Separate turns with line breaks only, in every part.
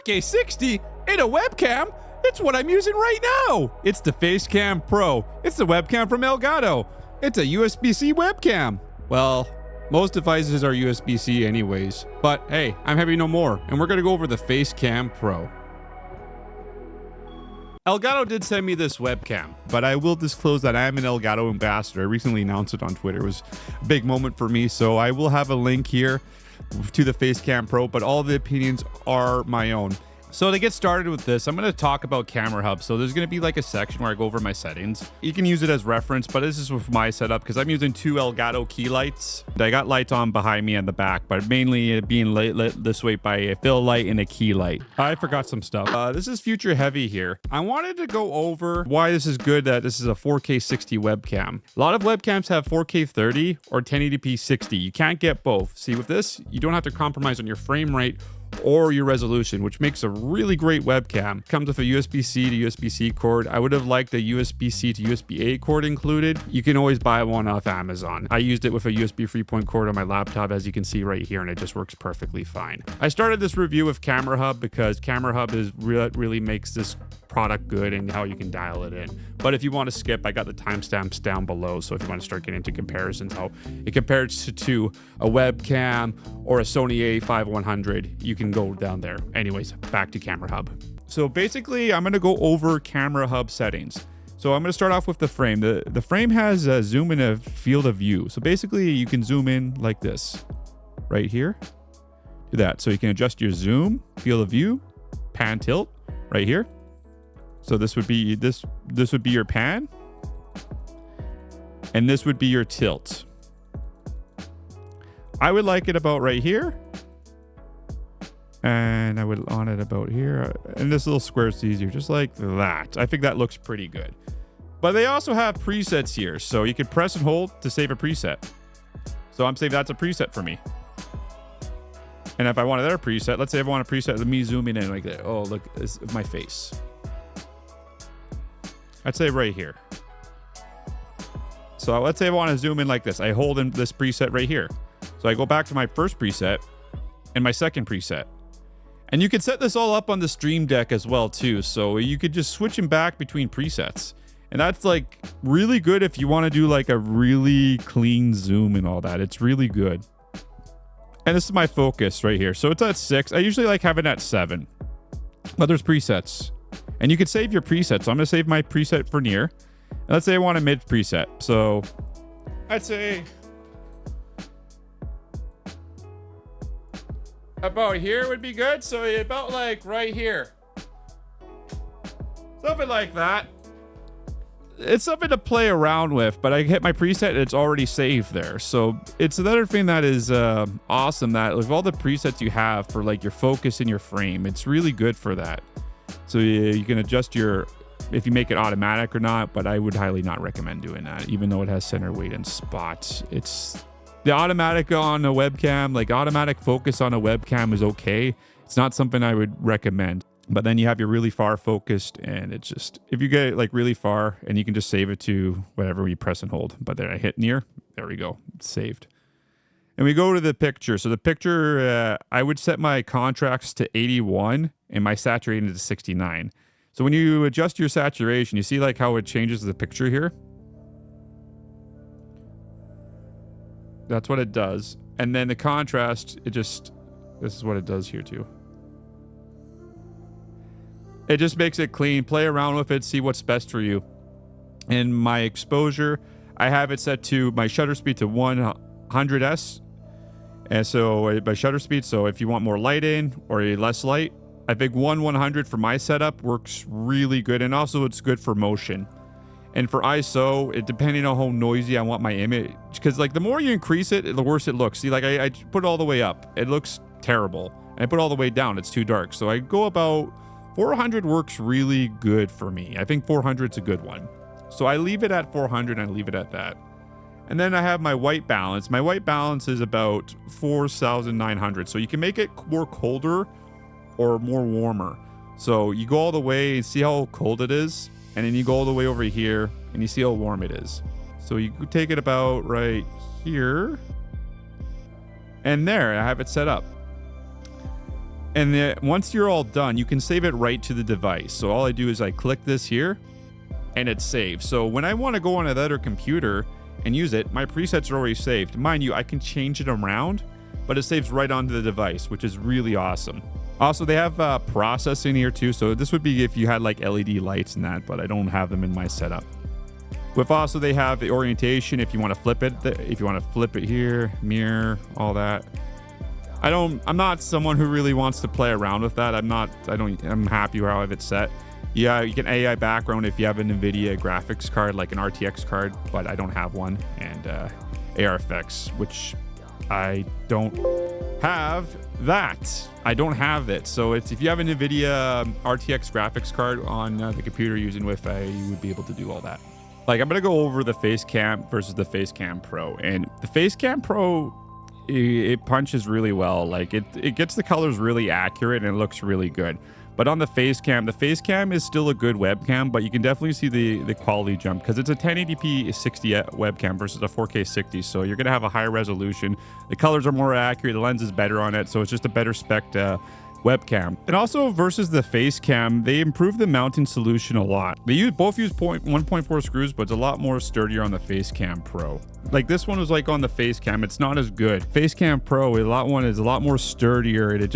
4K 60 in a webcam? It's what I'm using right now. It's the Facecam Pro. It's the webcam from Elgato. It's a USB-C webcam. Well, most devices are USB-C anyways. But hey, I'm having no more, and we're gonna go over the Facecam Pro. Elgato did send me this webcam, but I will disclose that I am an Elgato ambassador. I recently announced it on Twitter. It was a big moment for me, so I will have a link here to the Facecam Pro, but all the opinions are my own. So to get started with this, I'm going to talk about Camera Hub. So there's going to be like a section where I go over my settings. You can use it as reference, but this is with my setup because I'm using two Elgato key lights. I got lights on behind me and the back, but mainly being lit this way by a fill light and a key light. I forgot some stuff. This is future heavy here. I wanted to go over why this is good that this is a 4K 60 webcam. A lot of webcams have 4K 30 or 1080p 60. You can't get both. See, with this, you don't have to compromise on your frame rate or your resolution, which makes a really great webcam. Comes with a USB-C to USB-C cord. I would have liked the USB-C to USB-A cord included. You can always buy one off Amazon. I used it with a USB 3-point cord on my laptop, as you can see right here, and it just works perfectly fine. I started this review with Camera Hub because Camera Hub is really makes this product good and how you can dial it in. But if you want to skip, I got the timestamps down below. So if you want to start getting into comparisons, how it compares to a webcam or a Sony a5100, you can go down there. Anyways, back to Camera Hub. So basically, I'm going to go over Camera Hub settings. So I'm going to start off with the frame. The frame has a zoom and a field of view. So basically, you can zoom in like this, right here. Do that. So you can adjust your zoom, field of view, pan, tilt, right here. So this would be this would be your pan, and this would be your tilt. I would like it about right here, and I would on it about here, and this little square is easier, just like that. I think that looks pretty good. But they also have presets here, so you can press and hold to save a preset. So I'm saying that's a preset for me. And if I want another preset, let's say I want a preset of me zooming in like that. Oh, look, it's my face. I'd say right here. So let's say I want to zoom in like this. I hold in this preset right here. So I go back to my first preset and my second preset. And you can set this all up on the Stream Deck as well too. So you could just switch them back between presets. And that's like really good if you want to do like a really clean zoom and all that. It's really good. And this is my focus right here. So it's at 6. I usually like having it at 7. But there's presets. And you can save your preset. So I'm going to save my preset for near. And let's say I want a mid preset. So I'd say about here would be good. So about like right here. Something like that. It's something to play around with, but I hit my preset and it's already saved there. So it's another thing that is awesome, that with all the presets you have for like your focus and your frame, it's really good for that. So you can adjust if you make it automatic or not, but I would highly not recommend doing that, even though it has center weight and spots. It's the automatic on a webcam, like automatic focus on a webcam is okay. It's not something I would recommend. But then you have your really far focused, and it's just, if you get it like really far, and you can just save it to whatever you press and hold. But then I hit near, there we go, it's saved. And we go to the picture. So the picture, I would set my contrast to 81 and my saturation to 69. So when you adjust your saturation, you see like how it changes the picture here? That's what it does. And then the contrast, this is what it does here too. It just makes it clean. Play around with it, see what's best for you. And my exposure, I have it set to my shutter speed to 100s. And so by shutter speed, so if you want more light in or less light, I think 100 for my setup works really good. And also it's good for motion. And for ISO, depending on how noisy I want my image, because like the more you increase it, the worse it looks. See, like I put it all the way up, it looks terrible. And I put it all the way down, it's too dark. So I go about 400 works really good for me. I think 400 is a good one. So I leave it at 400 and I leave it at that. And then I have my white balance. My white balance is about 4,900. So you can make it more colder or more warmer. So you go all the way, see how cold it is, and then you go all the way over here and you see how warm it is. So you take it about right here, and there I have it set up. And then once you're all done, you can save it right to the device. So all I do is I click this here and it's saved. So when I want to go on another computer and use it, my presets are already saved. Mind you, I can change it around, but it saves right onto the device, which is really awesome. Also, they have processing here too. So this would be if you had like LED lights and that, but I don't have them in my setup. With also, they have the orientation if you want to flip it. If you want to flip it here, mirror, all that. I'm not someone who really wants to play around with that. I'm happy how I have it set. Yeah, you can AI background if you have an NVIDIA graphics card, like an RTX card, but I don't have one. And AR effects, which I don't have that. I don't have it. So it's if you have an NVIDIA RTX graphics card on the computer using Wi-Fi, you would be able to do all that. Like, I'm going to go over the Facecam versus the Facecam Pro. And the Facecam Pro, it punches really well. Like it gets the colors really accurate and it looks really good. But on the Facecam is still a good webcam, but you can definitely see the quality jump because it's a 1080p 60 webcam versus a 4K 60. So you're going to have a higher resolution. The colors are more accurate. The lens is better on it. So it's just a better spec webcam. And also versus the Facecam, they improved the mounting solution a lot. They both use 1.4 screws, but it's a lot more sturdier on the Facecam Pro. Like this one was like on the Facecam, it's not as good. Facecam Pro, is a lot more sturdier, and it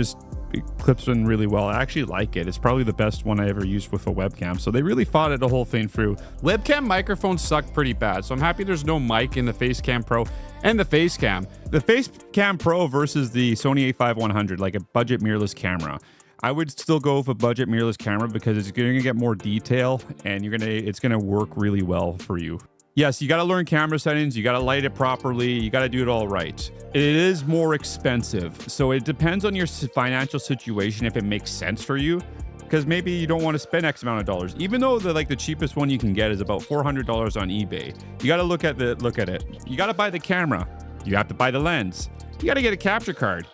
clips in really well. I actually like it. It's probably the best one I ever used with a webcam. So they really thought it the whole thing through. Webcam microphones suck pretty bad, so I'm happy there's no mic in the Facecam Pro and the Facecam. The Facecam Pro versus the Sony a5100, like a budget mirrorless camera. I would still go with a budget mirrorless camera because it's going to get more detail and it's going to work really well for you. Yes, you got to learn camera settings. You got to light it properly. You got to do it all right. It is more expensive. So it depends on your financial situation if it makes sense for you. Because maybe you don't want to spend X amount of dollars. Even though the cheapest one you can get is about $400 on eBay. You got to look at it. You got to buy the camera. You have to buy the lens. You got to get a capture card.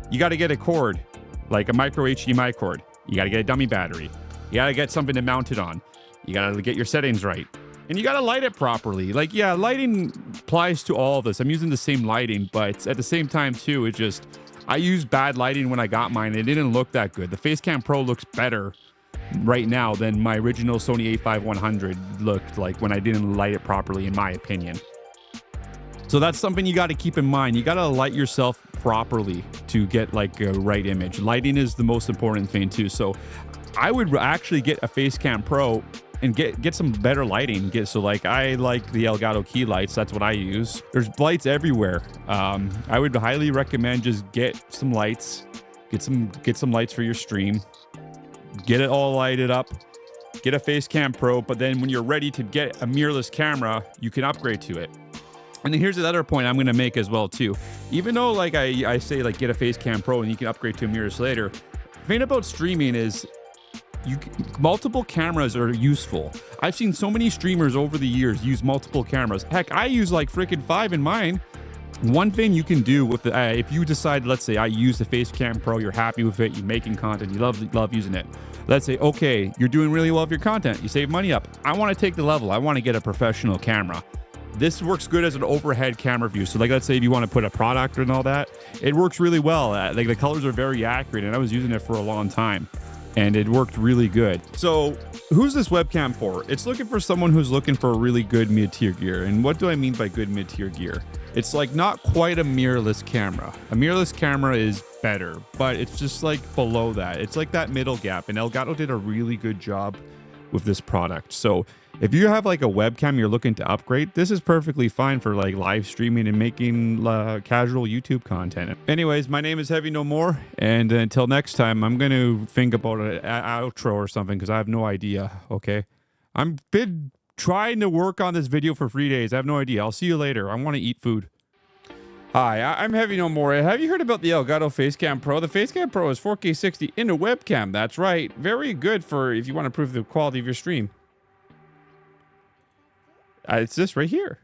You got to get a cord, like a micro HDMI cord. You got to get a dummy battery. You got to get something to mount it on. You got to get your settings right. And you got to light it properly. Like, yeah, lighting applies to all of this. I'm using the same lighting, but at the same time, too, I used bad lighting when I got mine. It didn't look that good. The Facecam Pro looks better right now than my original Sony a5100 looked like when I didn't light it properly, in my opinion. So that's something you got to keep in mind. You got to light yourself properly to get like a right image. Lighting is the most important thing, too. So I would actually get a Facecam Pro and get some better lighting. I like the Elgato key lights. That's what I use. There's lights everywhere. I would highly recommend just get some lights, get some lights for your stream, get it all lighted up, get a Facecam Pro. But then when you're ready to get a mirrorless camera, you can upgrade to it. And then here's another point I'm going to make as well too. Even though like I say like get a Facecam Pro and you can upgrade to a mirrorless later, the thing about streaming is multiple cameras are useful. I've seen so many streamers over the years use multiple cameras. Heck, I use like freaking 5 in mine. One thing you can do with if you decide, let's say I use the Facecam Pro, you're happy with it, you're making content, you love using it. Let's say, okay, you're doing really well with your content, you save money up. I want to take the level. I want to get a professional camera. This works good as an overhead camera view. So like, let's say if you want to put a product and all that, it works really well. Like the colors are very accurate, and I was using it for a long time. And it worked really good. So who's this webcam for? It's looking for someone who's looking for a really good mid-tier gear. And what do I mean by good mid-tier gear? It's like not quite a mirrorless camera. A mirrorless camera is better, but it's just like below that. It's like that middle gap, and Elgato did a really good job with this product. So if you have like a webcam you're looking to upgrade, this is perfectly fine for like live streaming and making casual YouTube content. Anyways, my name is Heavy No More, and until next time, I'm going to think about an outro or something because I have no idea, okay? I've been trying to work on this video for 3 days. I have no idea. I'll see you later. I want to eat food. Hi, I'm Heavy No More. Have you heard about the Elgato Facecam Pro? The Facecam Pro is 4K 60 in a webcam. That's right. Very good for if you want to improve the quality of your stream. It's this right here.